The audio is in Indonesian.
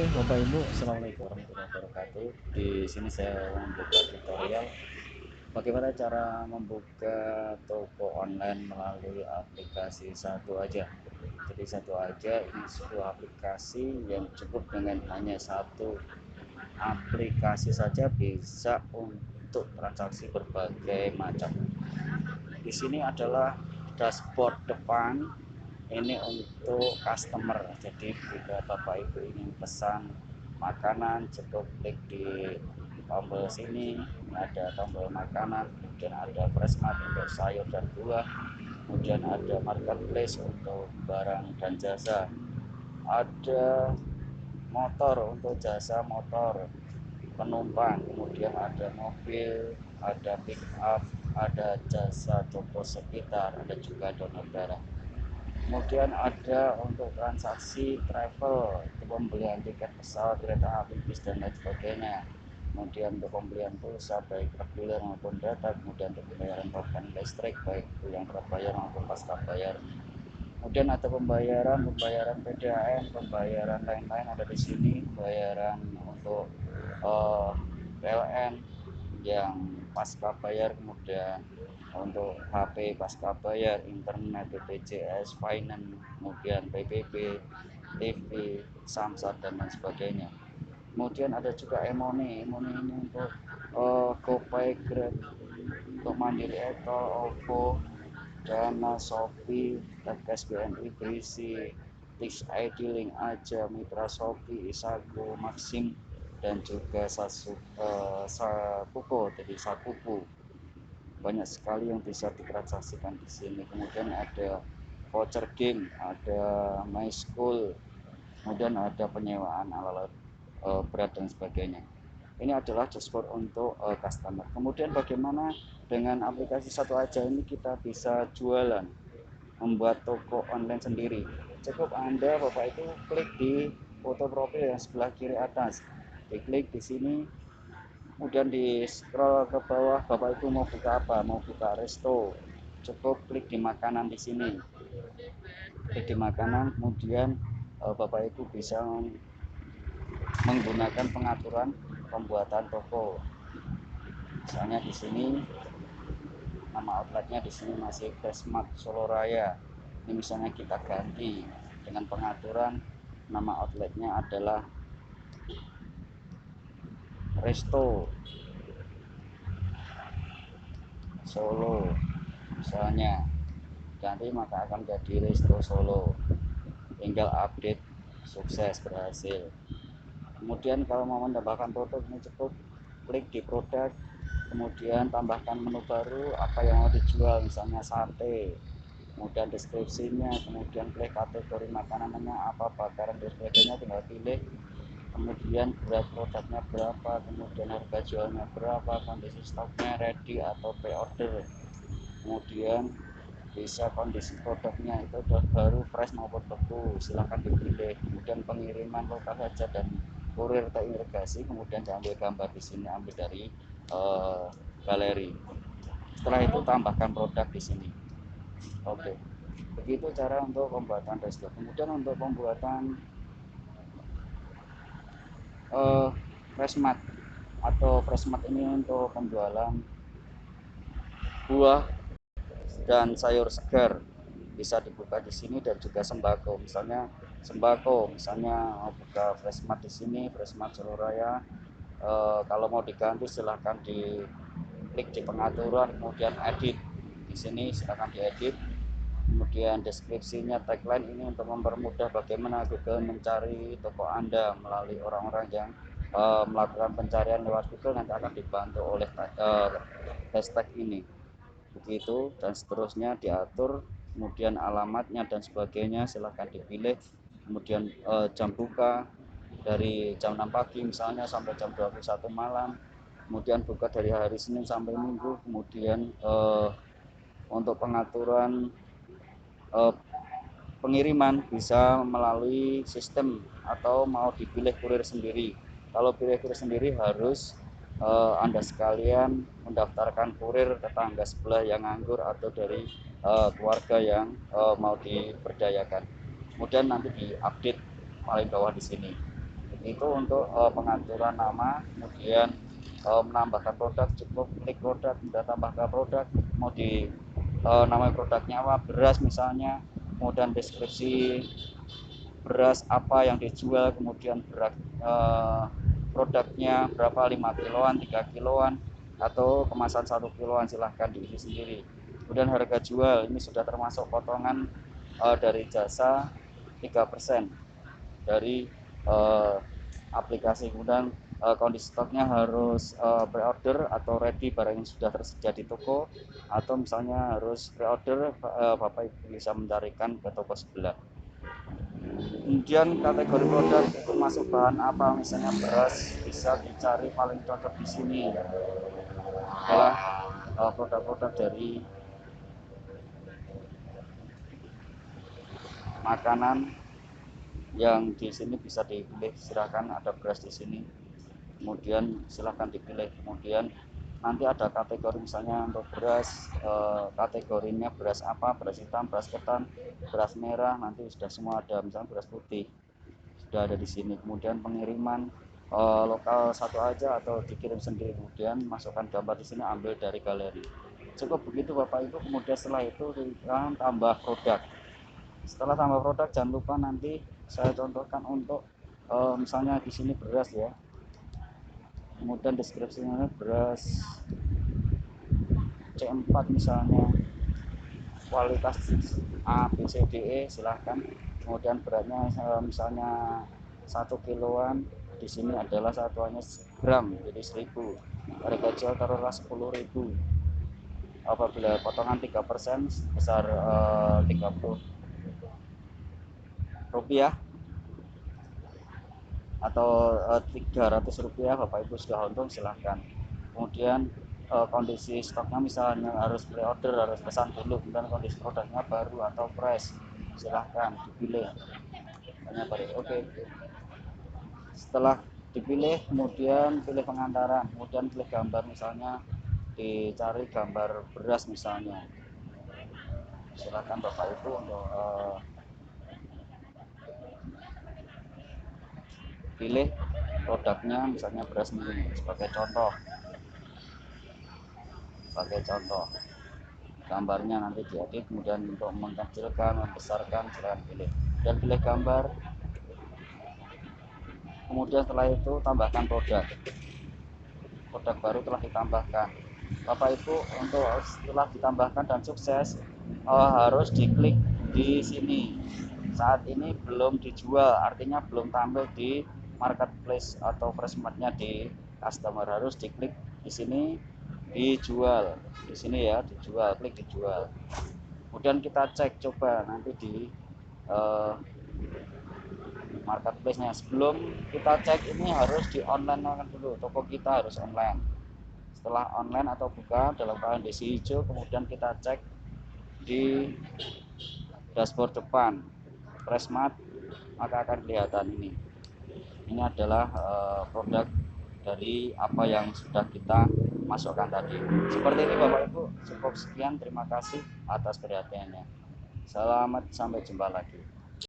Bapak Ibu, Assalamualaikum warahmatullahi wabarakatuh. Di sini saya membuka tutorial bagaimana cara membuka toko online melalui aplikasi Satu Aja. Jadi Satu Aja ini sebuah aplikasi yang cukup dengan hanya satu aplikasi saja bisa untuk transaksi berbagai macam. Di sini adalah dashboard depan, ini untuk customer. Jadi bila Bapak Ibu ingin pesan makanan, cukup klik di tombol sini. Ini ada tombol makanan, kemudian ada Freshmart untuk sayur dan buah, kemudian ada marketplace untuk barang dan jasa, ada motor untuk jasa motor penumpang, kemudian ada mobil, ada pick up, ada jasa toko sekitar, ada juga donor darah. Kemudian ada untuk transaksi travel, pembelian tiket pesawat, kereta api, bis dan lain sebagainya. Kemudian untuk pembelian pulsa baik reguler maupun data, kemudian untuk pembayaran pakan listrik baik yang terbayar maupun pasca bayar. Kemudian ada pembayaran PDAM, pembayaran lain-lain ada di sini, pembayaran untuk PLN yang pasca bayar, kemudian untuk HP pasca bayar, internet, BPJS, finance, kemudian PBB, TV, Samsat dan lain sebagainya. Kemudian ada juga e-money ini untuk GoPay, Grab, untuk Mandiri Eto, OVO, Dana, Shopee, Tegas, BNI, Brisi, Tix ID, Link Aja, Mitra Shopee, Isago, Maxim, dan juga Sakuko, jadi Sakuku. Banyak sekali yang bisa ditransaksikan di sini. Kemudian ada voucher game, ada My School, kemudian ada penyewaan alat-alat berat dan sebagainya. Ini adalah dashboard untuk customer. Kemudian bagaimana dengan aplikasi Satu Aja ini kita bisa jualan, membuat toko online sendiri. Cukup Anda Bapak itu klik di foto profil yang sebelah kiri atas, diklik di sini, kemudian di scroll ke bawah. Bapak itu mau buka apa? Mau buka resto, cukup klik di makanan di sini, klik di makanan, kemudian Bapak Ibu bisa menggunakan pengaturan pembuatan toko. Misalnya di sini nama outletnya di sini masih Freshmart Solo Raya. Ini misalnya kita ganti dengan pengaturan nama outletnya adalah Resto Solo, misalnya ganti maka akan jadi Resto Solo. Tinggal update, sukses, berhasil. Kemudian kalau mau menambahkan produk ini cukup klik di produk, kemudian tambahkan menu baru apa yang mau dijual, misalnya sate, kemudian deskripsinya, kemudian klik kategori makanannya apa, bakaran dan sebagainya, tinggal pilih, kemudian berat produknya berapa, kemudian harga jualnya berapa, kondisi stoknya ready atau pre-order, kemudian bisa kondisi produknya itu baru, fresh maupun beku, silahkan dipilih. Kemudian pengiriman lokal saja dan kurir terintegrasi, kemudian diambil gambar di sini, ambil dari galeri. Setelah itu tambahkan produk di sini. Oke, begitu cara untuk pembuatan dashboard. Kemudian untuk pembuatan Freshmart atau Freshmart ini untuk penjualan buah dan sayur segar, bisa dibuka di sini, dan juga sembako. Misalnya mau buka Freshmart di sini, Freshmart Solo Raya. Kalau mau diganti silahkan diklik di pengaturan, kemudian edit. Di sini silahkan diedit. Kemudian deskripsinya, tagline ini untuk mempermudah bagaimana Google mencari toko Anda melalui orang-orang yang melakukan pencarian lewat Google, nanti akan dibantu oleh hashtag ini. Begitu dan seterusnya diatur, kemudian alamatnya dan sebagainya silahkan dipilih. Kemudian jam buka dari jam 6 pagi misalnya sampai jam 21 malam, kemudian buka dari hari Senin sampai Minggu. Kemudian untuk pengaturan pengiriman bisa melalui sistem atau mau dipilih kurir sendiri. Kalau pilih kurir sendiri harus Anda sekalian mendaftarkan kurir tetangga sebelah yang nganggur atau dari keluarga yang mau diberdayakan. Kemudian nanti diupdate paling bawah di sini. Itu untuk pengaturan nama, kemudian menambahkan produk, cukup klik produk, sudah tambahkan produk, mau di nama produknya apa, beras misalnya, kemudian deskripsi beras apa yang dijual, kemudian berat produknya berapa, 5 kiloan, 3 kiloan, atau kemasan 1 kiloan, silahkan diisi sendiri. Kemudian harga jual ini sudah termasuk potongan dari jasa 3% dari aplikasi. Kemudian kondisi stoknya harus pre-order atau ready, barang yang sudah tersedia di toko, atau misalnya harus pre-order, Bapak Ibu bisa mencarikan ke toko sebelah. Kemudian kategori produk itu masuk bahan apa, misalnya beras, bisa dicari paling cocok di sini adalah produk-produk dari makanan yang di sini bisa dipilih, silakan ada beras di sini, kemudian silahkan dipilih. Kemudian nanti ada kategori, misalnya untuk beras kategorinya beras apa, beras hitam, beras ketan, beras merah, nanti sudah semua ada, misalnya beras putih sudah ada di sini. Kemudian pengiriman lokal satu aja atau dikirim sendiri, kemudian masukkan gambar di sini, ambil dari galeri. Cukup begitu Bapak Ibu. Kemudian setelah itu kita tambah produk. Setelah tambah produk, jangan lupa nanti saya contohkan untuk misalnya di sini beras ya, kemudian deskripsinya beras C4 misalnya, kualitas A B C D E, silahkan. Kemudian beratnya misalnya 1 kiloan, di sini adalah satuannya gram, jadi 1000. Harga jual taruhlah 10.000. Apabila potongan 3% sebesar 30 rupiah atau 300 rupiah, Bapak Ibu sudah untung, silahkan. Kemudian kondisi stoknya misalnya harus pre-order, harus pesan dulu, kemudian kondisi produknya baru atau fresh, silahkan dipilih. Oke. Setelah dipilih, kemudian pilih pengantaran, kemudian pilih gambar, misalnya dicari gambar beras misalnya, silahkan Bapak Ibu untuk pilih produknya, misalnya beras mie sebagai contoh, gambarnya nanti diedit, kemudian untuk mengkecilkan, membesarkan, silahkan pilih dan pilih gambar. Kemudian setelah itu tambahkan produk baru telah ditambahkan. Bapak Ibu, untuk setelah ditambahkan dan sukses, harus diklik di sini. Saat ini belum dijual, artinya belum tampil di marketplace atau freshmartnya di customer, harus diklik di sini, dijual di sini ya, dijual, klik dijual. Kemudian kita cek, coba nanti di marketplace-nya. Sebelum kita cek ini harus di online dulu, toko kita harus online. Setelah online atau buka dalam kondisi hijau, kemudian kita cek di dashboard depan Freshmart, maka akan kelihatan ini adalah produk dari apa yang sudah kita masukkan tadi. Seperti ini Bapak Ibu. Cukup sekian, terima kasih atas perhatiannya. Selamat, sampai jumpa lagi.